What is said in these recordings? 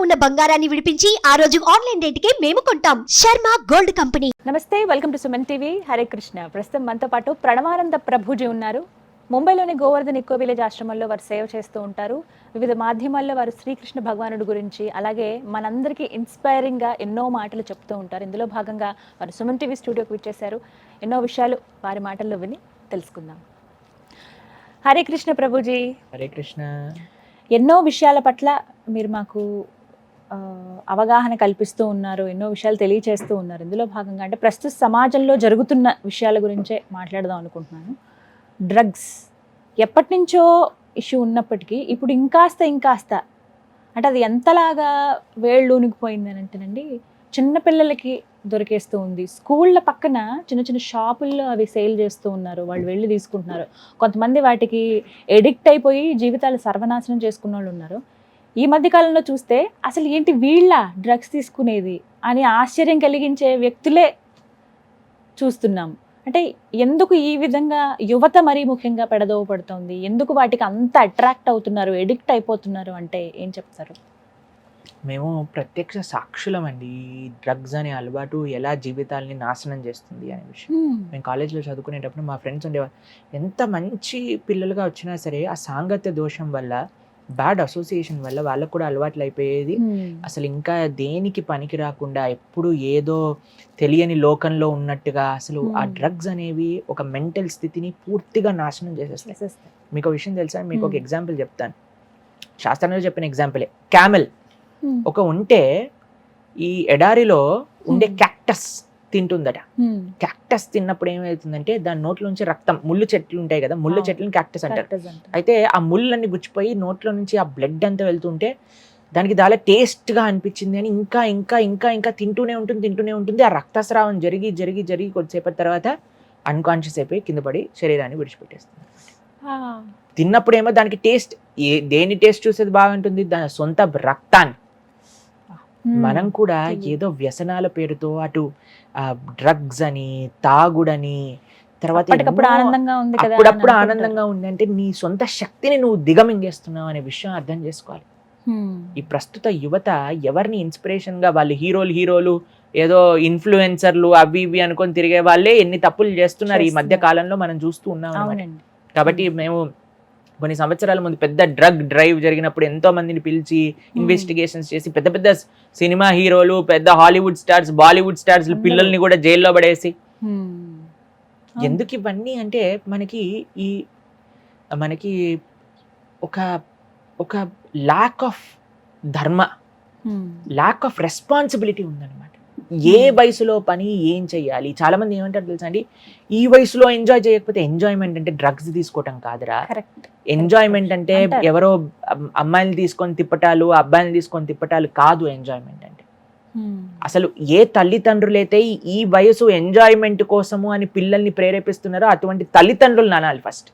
ఉన్న బంగారాన్ని విడిపించి ఆ రోజు ఆన్లైన్ రేటుకే మేము కొంటాం. Sharma gold company. నమస్తే, welcome to Suman TV. Hare Krishna. ప్రస్తుతం మనతో పాటు ప్రణవానంద ప్రభుజీ ఉన్నారు. ముంబైలోని గోవర్ధన్ ఇకో విలేజ్ ఆశ్రమంలో వారు సేవ చేస్తూ ఉంటారు. వివిధ మాధ్యమాల్లో వారు శ్రీకృష్ణ భగవానుడి గురించి, అలాగే మనందరికీ ఇన్స్పైరింగ్గా ఎన్నో మాటలు చెప్తూ ఉంటారు. ఇందులో భాగంగా వారు సుమన్ టీవీ స్టూడియోకి విచ్చేశారు. ఎన్నో విషయాలు వారి మాటల్లో విని తెలుసుకుందాం. హరే కృష్ణ ప్రభుజీ. హరే కృష్ణ. ఎన్నో విషయాల పట్ల మీరు మాకు అవగాహన కల్పిస్తూ ఉన్నారు, ఎన్నో విషయాలు తెలియచేస్తూ ఉన్నారు. ఇందులో భాగంగా అంటే ప్రస్తుత సమాజంలో జరుగుతున్న విషయాల గురించే మాట్లాడదాం అనుకుంటున్నాను. డ్రగ్స్ ఎప్పటి నుంచో ఇష్యూ ఉన్నప్పటికీ ఇప్పుడు ఇంకాస్త అంటే అది ఎంతలాగా వేళ్ళూనికిపోయింది అని అంటేనండి, చిన్నపిల్లలకి దొరికేస్తూ ఉంది. స్కూళ్ళ పక్కన చిన్న చిన్న షాపుల్లో అవి సేల్ చేస్తూ ఉన్నారు, వాళ్ళు వెళ్ళి తీసుకుంటున్నారు. కొంతమంది వాటికి ఎడిక్ట్ అయిపోయి జీవితాలు సర్వనాశనం చేసుకున్న వాళ్ళు ఉన్నారు. ఈ మధ్యకాలంలో చూస్తే అసలు ఏంటి వీళ్ళ డ్రగ్స్ తీసుకునేది అని ఆశ్చర్యం కలిగించే వ్యక్తులే చూస్తున్నాం. అంటే ఎందుకు ఈ విధంగా యువత మరీ ముఖ్యంగా పెడదోవ పడుతుంది, ఎందుకు వాటికి అంత అట్రాక్ట్ అవుతున్నారు, ఎడిక్ట్ అయిపోతున్నారు అంటే ఏం చెప్తారు? మేము ప్రత్యక్ష సాక్షులమండి. డ్రగ్స్ అనే అలవాటు ఎలా జీవితాలని నాశనం చేస్తుంది అనే విషయం. మేము కాలేజ్లో చదువుకునేటప్పుడు మా ఫ్రెండ్స్ ఉండేవారు. ఎంత మంచి పిల్లలుగా వచ్చినా సరే ఆ సాంగత్య దోషం వల్ల, బ్యాడ్ అసోసియేషన్ వల్ల వాళ్ళకు కూడా అలవాట్లు అయిపోయేది. అసలు ఇంకా దేనికి పనికి రాకుండా ఎప్పుడు ఏదో తెలియని లోకంలో ఉన్నట్టుగా అసలు ఆ డ్రగ్స్ అనేవి ఒక మెంటల్ స్థితిని పూర్తిగా నాశనం చేసేస్తాయి. మీకు ఒక విషయం తెలుసా? మీకు ఒక ఎగ్జాంపుల్ చెప్తాను. శాస్త్రంలో చెప్పిన ఎగ్జాంపులే. క్యామెల్ ఒక ఉంటే ఈ ఎడారిలో ఉండే క్యాక్టస్ తింటుందట. క్యాక్టస్ తిన్నప్పుడు ఏమవుతుందంటే దాని నోట్లోంచి రక్తం, ముళ్ళు చెట్లు ఉంటాయి కదా, ముళ్ళు చెట్లను క్యాక్టస్ అంటారు. అయితే ఆ ముళ్ళన్నీ గుచ్చిపోయి నోట్లో నుంచి ఆ బ్లడ్ అంతా వెళ్తుంటే దానికి చాలా టేస్ట్గా అనిపించింది అని ఇంకా ఇంకా ఇంకా ఇంకా తింటూనే ఉంటుంది. ఆ రక్తస్రావం జరిగి కొద్దిసేపటి తర్వాత అన్కాన్షియస్ అయిపోయి కింద పడి శరీరాన్ని విడిచిపెట్టేస్తుంది. తిన్నప్పుడు ఏమో దానికి టేస్ట్, దేని టేస్ట్ చూసేది బాగుంటుంది? దాని సొంత రక్తాన్ని. మనం కూడా ఏదో వ్యసనాల పేరుతో అటు డ్రగ్స్ అని, తాగుడని, తర్వాత అప్పుడప్పుడు ఆనందంగా ఉంది అంటే నీ సొంత శక్తిని నువ్వు దిగమింగేస్తున్నావు అనే విషయం అర్థం చేసుకోవాలి. ఈ ప్రస్తుత యువత ఎవరిని ఇన్స్పిరేషన్ గా, వాళ్ళు హీరోలు ఏదో ఇన్ఫ్లుయెన్సర్లు అవి ఇవి అనుకొని తిరిగే వాళ్ళే ఎన్ని తప్పులు చేస్తున్నారు ఈ మధ్య కాలంలో మనం చూస్తూ ఉన్నాం. కాబట్టి మేము కొన్ని సంవత్సరాల ముందు పెద్ద డ్రగ్ డ్రైవ్ జరిగినప్పుడు ఎంతో మందిని పిలిచి ఇన్వెస్టిగేషన్స్ చేసి పెద్ద పెద్ద సినిమా హీరోలు, పెద్ద హాలీవుడ్ స్టార్స్, బాలీవుడ్ స్టార్స్ పిల్లల్ని కూడా జైల్లో పడేసి. ఎందుకు ఇవన్నీ అంటే మనకి ఒక ల్యాక్ ఆఫ్ ధర్మ, ల్యాక్ ఆఫ్ రెస్పాన్సిబిలిటీ ఉందన్నమాట. ఏ వయసులో పని ఏం చెయ్యాలి? చాలా మంది ఏమంటారు తెలుసా అండి, ఈ వయసులో ఎంజాయ్ చేయకపోతే ఎంజాయ్మెంట్ అంటే డ్రగ్స్ తీసుకోవటం కాదురా. ఎంజాయ్మెంట్ అంటే ఎవరో అమ్మాయిని తీసుకొని తిప్పటాలు, అబ్బాయిని తీసుకొని తిప్పటాలు కాదు ఎంజాయ్మెంట్ అంటే. అసలు ఏ తల్లిదండ్రులైతే ఈ వయసు ఎంజాయ్మెంట్ కోసము అని పిల్లల్ని ప్రేరేపిస్తున్నారో అటువంటి తల్లిదండ్రులు నానాలి ఫస్ట్.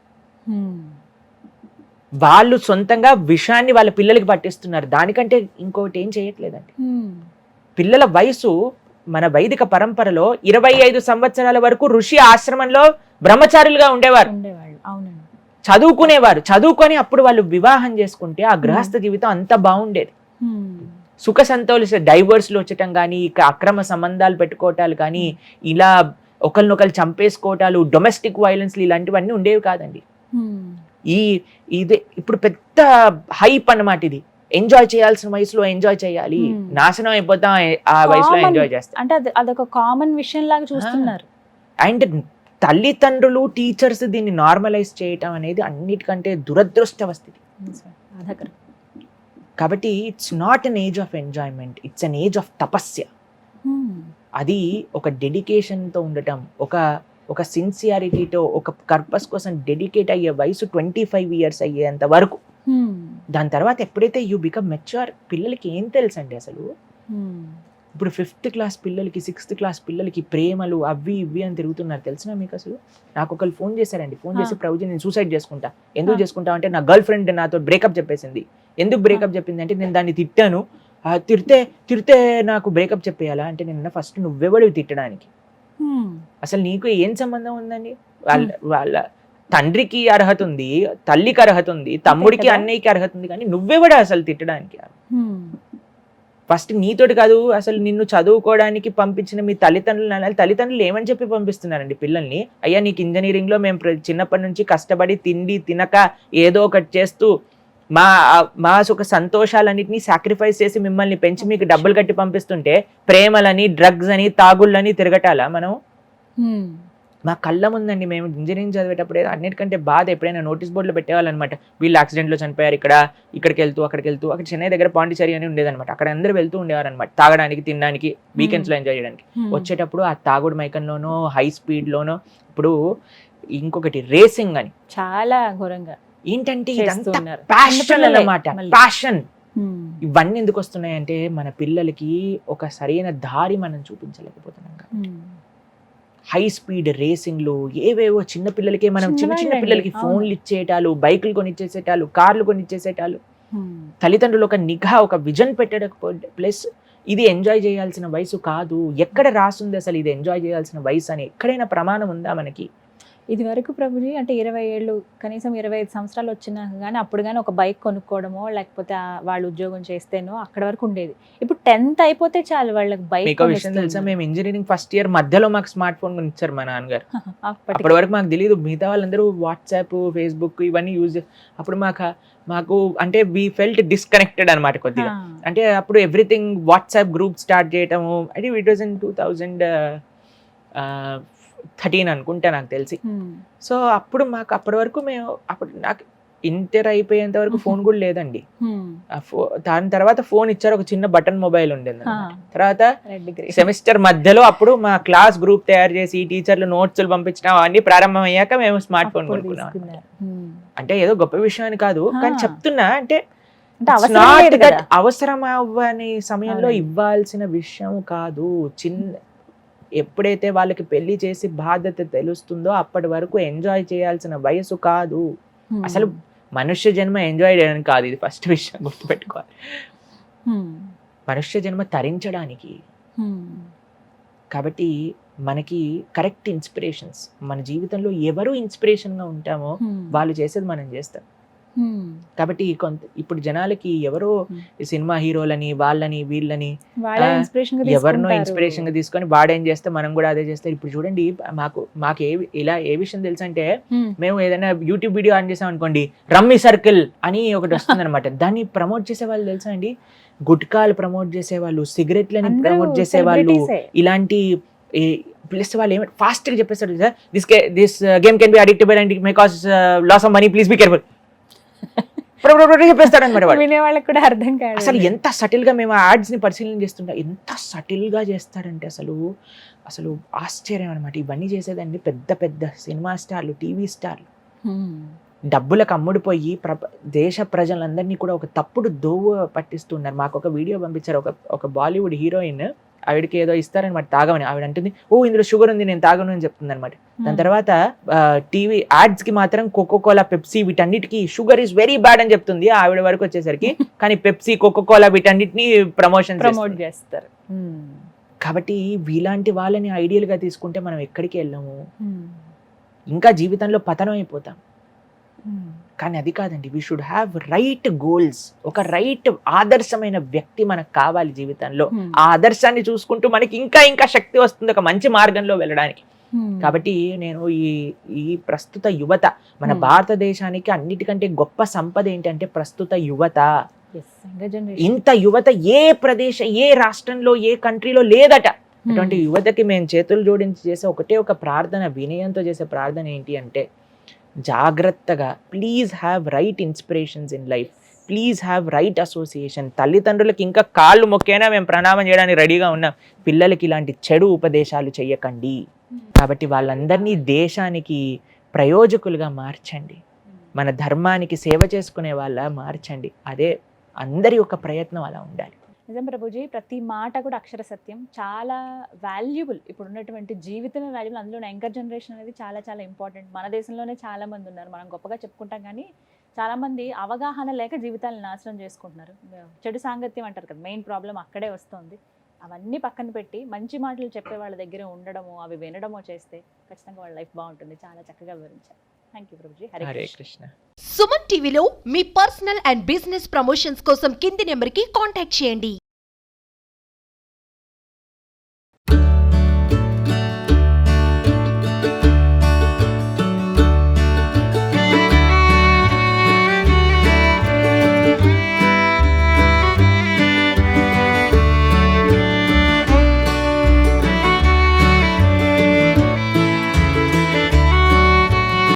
వాళ్ళు సొంతంగా విషాన్ని వాళ్ళ పిల్లలకి పట్టిస్తున్నారు. దానికంటే ఇంకొకటి ఏం చేయట్లేదండి. పిల్లల వయసు మన వైదిక పరంపరలో 25 సంవత్సరాల వరకు ఋషి ఆశ్రమంలో బ్రహ్మచారులుగా ఉండేవారు, చదువుకునేవారు. చదువుకొని అప్పుడు వాళ్ళు వివాహం చేసుకుంటే ఆ గృహస్థ జీవితం అంత బాగుండేది. సుఖ సంతోష డైవర్స్లు వచ్చటం కానీ, ఇక అక్రమ సంబంధాలు పెట్టుకోవటాలు కానీ, ఇలా ఒకరినొకరు చంపేసుకోవటాలు, డొమెస్టిక్ వైలెన్స్ ఇలాంటివన్నీ ఉండేవి కాదండి. ఇదే ఇప్పుడు పెద్ద హైప్ అన్నమాట. ఇది ఎంజాయ్ చేయాల్సిన వయసులో ఎంజాయ్ చేయాలి, నాశనం అయిపోతాం ఆ వయసులో ఎంజాయ్ చేస్తాం అంటే అదొక కామన్ విషయం లాగా చూస్తున్నారు. అండ్ తల్లిదండ్రులు, టీచర్స్ దీన్ని నార్మలైజ్ చేయటం అనేది అన్నిటికంటే దురదృష్టవస్థితి. కాబట్టి it's not an age of enjoyment, it's an age of tapasya. అది ఒక డెడికేషన్తో ఉండటం, ఒక సిన్సియారిటీతో, ఒక పర్పస్ కోసం డెడికేట్ అయ్యే వయసు 25 years అయ్యేంత వరకు. దాని తర్వాత ఎప్పుడైతే యూ బికమ్ మెచ్యూర్, పిల్లలకి ఏం తెలుసండి అసలు. ఇప్పుడు 5th class పిల్లలకి, 6th class పిల్లలకి ప్రేమలు అవి ఇవి అని తిరుగుతున్నారు. తెలిసినా మీకు? అసలు నాకు ఒకళ్ళు ఫోన్ చేశారండి. ఫోన్ చేసి, ప్రభుజీ నేను సూసైడ్ చేసుకుంటా. ఎందుకు చేసుకుంటా అంటే, నా గర్ల్ ఫ్రెండ్ నాతో బ్రేకప్ చెప్పేసింది. ఎందుకు బ్రేకప్ చెప్పింది అంటే, నేను దాన్ని తిట్టాను, తిడితే నాకు బ్రేకప్ చెప్పేయాలా అంటే, నేను ఫస్ట్ నువ్వెవడివి తిట్టడానికి? అసలు నీకు ఏం సంబంధం ఉందండి? వాళ్ళ తండ్రికి అర్హత ఉంది, తల్లికి అర్హత ఉంది, తమ్ముడికి, అన్నయ్యకి అర్హత ఉంది, కానీ నువ్వెవడా అసలు తిట్టడానికి? ఫస్ట్ నీతోటి కాదు, అసలు నిన్ను చదువుకోవడానికి పంపించిన మీ తల్లిదండ్రులు అనాలి. తల్లిదండ్రులు ఏమని చెప్పి పంపిస్తున్నారండి పిల్లల్ని? అయ్యా నీకు ఇంజనీరింగ్లో మేము చిన్నప్పటి నుంచి కష్టపడి తిండి తినక ఏదో ఒకటి చేస్తూ మా మా సుఖ సంతోషాలన్నింటినీ సాక్రిఫైస్ చేసి మిమ్మల్ని పెంచి మీకు డబ్బులు కట్టి పంపిస్తుంటే ప్రేమలని, డ్రగ్స్ అని, తాగుళ్ళని తిరగటాలా మనం? మా కళ్ళ ముందండి, మేము ఇంజనీరింగ్ చదివేటప్పుడే అన్నిటికంటే బాధ ఎప్పుడైనా నోటీస్ బోర్డులో పెట్టేవాళ్ళు అనమాట. వీళ్ళు యాక్సిడెంట్లో చనిపోయారు, ఇక్కడికి వెళ్తూ అక్కడికి వెళ్తూ. అక్కడ చెన్నై దగ్గర పాండిచేరి అని ఉండేదన్నమాట. అక్కడ అందరూ వెళ్తూ ఉండేవారు అనమాట, తాగడానికి, తినడానికి, వీకెండ్స్లో ఎంజాయ్ చేయడానికి. వచ్చేటప్పుడు ఆ తాగుడు మైకంలోనో, హై స్పీడ్లోనో. ఇప్పుడు ఇంకొకటి రేసింగ్ అని, చాలా ఘోరంగా ఏంటంటే ఇదంతా ప్యాషన్ అన్నమాట, ప్యాషన్. ఇవన్నీ ఎందుకు వస్తున్నాయంటే మన పిల్లలకి ఒక సరైన దారి మనం చూపించలేకపోతున్నాం. హై స్పీడ్ రేసింగ్లు ఏవేవో చిన్న పిల్లలకే మనం చిన్న పిల్లలకి ఫోన్లు ఇచ్చేటాలు, బైకులు కొనిచ్చేసేటాలు, కార్లు కొనిచ్చేసేటాలు. తల్లిదండ్రులు ఒక నిఘా, ఒక విజన్ పెట్టకపోతే, ప్లస్ ఇది ఎంజాయ్ చేయాల్సిన వయసు కాదు. ఎక్కడ రాసుంది అసలు ఇది ఎంజాయ్ చేయాల్సిన వయసు అని? ఎక్కడైనా ప్రమాణం ఉందా మనకి? ఇది వరకు ప్రభుజీ అంటే 20 ఏళ్ళు, కనీసం 25 సంవత్సరాలు వచ్చినా కానీ అప్పుడు కానీ ఒక బైక్ కొనుక్కోవడమో లేకపోతే వాళ్ళు ఉద్యోగం చేస్తేనో అక్కడ వరకు ఉండేది. ఇప్పుడు 10th అయిపోతే చాలు వాళ్ళకి బైక్. మీకు విషయం తెలుసా, మేము ఇంజనీరింగ్ ఫస్ట్ ఇయర్ మధ్యలో మాకు స్మార్ట్ ఫోన్ కొనిచ్చారు మా నాన్నగారు. అప్పటి వరకు మాకు తెలియదు. మిగతా వాళ్ళందరూ వాట్సాప్, ఫేస్బుక్ ఇవన్నీ యూజ్. అప్పుడు మాకు అంటే వీ ఫెల్ట్ డిస్కనెక్టెడ్ అనమాట కొద్దిగా. అంటే అప్పుడు ఎవ్రీథింగ్ వాట్సాప్ గ్రూప్ స్టార్ట్ చేయటము. అంటే ఇట్ వాజ్ ఇన్ 2013 అనుకుంటా నాకు తెలిసి. సో అప్పుడు అప్పటి వరకు నాకు ఇంటర్ అయిపోయేంత వరకు ఫోన్ కూడా లేదండి. దాని తర్వాత ఫోన్ ఇచ్చారు, ఒక చిన్న బటన్ మొబైల్ ఉండేది. తర్వాత సెమిస్టర్ మధ్యలో అప్పుడు మా క్లాస్ గ్రూప్ తయారు చేసి టీచర్లు నోట్స్లు పంపించడం అవన్నీ ప్రారంభం అయ్యాక మేము స్మార్ట్ ఫోన్ కొనుక్కున్నాం. అంటే ఏదో గొప్ప విషయం అని కాదు, కానీ చెప్తున్నా అంటే అవసరం అవ్వని సమయంలో ఇవ్వాల్సిన విషయం కాదు. ఎప్పుడైతే వాళ్ళకి పెళ్లి చేసి బాధ్యత తెలుస్తుందో అప్పటి వరకు ఎంజాయ్ చేయాల్సిన వయసు కాదు. అసలు మనుష్య జన్మ ఎంజాయ్ చేయడానికి కాదు, ఇది ఫస్ట్ విషయం గుర్తుపెట్టుకోవాలి. మనుష్య జన్మ తరించడానికి. కాబట్టి మనకి కరెక్ట్ ఇన్స్పిరేషన్స్, మన జీవితంలో ఎవరు ఇన్స్పిరేషన్గా ఉంటామో వాళ్ళు చేసేది మనం చేస్తాం. కాబట్టి ఇప్పుడు జనాలకి ఎవరో సినిమా హీరోలని, వాళ్ళని, వీళ్ళని ఎవరినో ఇన్స్పిరేషన్ గా తీసుకొని వాడేం చేస్తే మనం కూడా అదే చేస్తాం. ఇప్పుడు చూడండి, మాకు ఏ విషయం తెలుసు అంటే, మేము ఏదైనా యూట్యూబ్ వీడియో ఆన్ చేసాం అనుకోండి, రమ్మీ సర్కిల్ అని ఒకటి వస్తుంది అనమాట. దాన్ని ప్రమోట్ చేసే వాళ్ళు తెలుసా అండి? గుట్కాలు ప్రమోట్ చేసేవాళ్ళు, సిగరెట్లని ప్రమోట్ చేసేవాళ్ళు, ఇలాంటి ప్లస్ వాళ్ళు ఏమంటే ఫాస్ట్ గా చెప్పేస్తారు, this game can be addictable and it may cause loss of money, please be careful చెప్పేస్తాడు అనమాట. వాళ్ళకి కూడా అర్థం కాదు. అసలు ఎంత సటిల్ గా మేము యాడ్స్ ని పరిశీలన చేస్తుంటా, ఎంత సటిల్ గా చేస్తారంటే అసలు ఆశ్చర్యం అనమాట. ఇవన్నీ చేసేదండి పెద్ద పెద్ద సినిమా స్టార్లు, టీవీ స్టార్లు. డబ్బులకు అమ్ముడిపోయి దేశ ప్రజలందరినీ కూడా ఒక తప్పుడు దోవ పట్టిస్తున్నారు. మాకు ఒక వీడియో పంపించారు, ఒక బాలీవుడ్ హీరోయిన్, ఆవిడకి ఏదో ఇస్తారనమాట తాగమని. ఆవిడ అంటుంది, ఓ ఇందులో షుగర్ ఉంది, నేను తాగను అని చెప్తుంది అనమాట. దాని తర్వాత టీవీ యాడ్స్ కి మాత్రం కోకోకోలా, పెప్సీ వీటన్నిటికీ షుగర్ ఈజ్ వెరీ బ్యాడ్ అని చెప్తుంది ఆవిడ వరకు వచ్చేసరికి. కానీ పెప్సీ, కోకోకోలా వీటన్నిటిని ప్రమోట్ చేస్తారు. కాబట్టి వీలాంటి వాళ్ళని ఐడియల్ గా తీసుకుంటే మనం ఎక్కడికి వెళ్ళాము, ఇంకా జీవితంలో పతనం అయిపోతాం. కానీ అది కాదండి, we should have right goals. ఒక రైట్ ఆదర్శమైన వ్యక్తి మనకు కావాలి జీవితంలో. ఆ ఆదర్శాన్ని చూసుకుంటూ మనకి ఇంకా ఇంకా శక్తి వస్తుంది ఒక మంచి మార్గంలో వెళ్ళడానికి. కాబట్టి నేను ఈ ప్రస్తుత యువత, మన భారతదేశానికి అన్నిటికంటే గొప్ప సంపద ఏంటంటే ప్రస్తుత యువత. ఇంత యువత ఏ రాష్ట్రంలో, ఏ కంట్రీలో లేదట. అటువంటి యువతకి మేము చేతులు జోడించి చేసే ఒక ప్రార్థన, వినయంతో చేసే ప్రార్థన ఏంటి అంటే, జాగ్రత్తగా please have right inspirations in life, please have right association. తల్లిదండ్రులకి ఇంకా కాళ్ళు మొక్కైనా మేము ప్రణామం చేయడానికి రెడీగా ఉన్నాం. పిల్లలకి ఇలాంటి చెడు ఉపదేశాలు చెయ్యకండి. కాబట్టి వాళ్ళందరినీ దేశానికి ప్రయోజకులుగా మార్చండి, మన ధర్మానికి సేవ చేసుకునే వాళ్ళ మార్చండి. అదే అందరి యొక్క ప్రయత్నం అలా ఉండాలి. నిజం ప్రభుజీ, ప్రతి మాట కూడా అక్షర సత్యం, చాలా వాల్యుబుల్. ఇప్పుడు ఉన్నటువంటి జీవితమే వాల్యుబుల్. అందులో యంగర్ జనరేషన్ అనేది చాలా చాలా ఇంపార్టెంట్. మన దేశంలోనే చాలా మంది ఉన్నారు, మనం గొప్పగా చెప్పుకుంటాం కానీ చాలా మంది అవగాహన లేక జీవితాలను నాశనం చేసుకుంటున్నారు. చెడు సాంగత్యం అంటారు కదా, మెయిన్ ప్రాబ్లం అక్కడే వస్తుంది. అవన్నీ పక్కన పెట్టి మంచి మాటలు చెప్పే వాళ్ళ దగ్గర ఉండడమో, అవి వినడమో చేస్తే ఖచ్చితంగా వాళ్ళ లైఫ్ బాగుంటుంది. చాలా చక్కగా వివరించారు. Thank you Prabhuji. హరే కృష్ణ. సుమన్ టీవీలో మీ పర్సనల్ అండ్ బిజినెస్ ప్రమోషన్స్ కోసం కింది నెంబర్కి కాంటాక్ట్ చేయండి.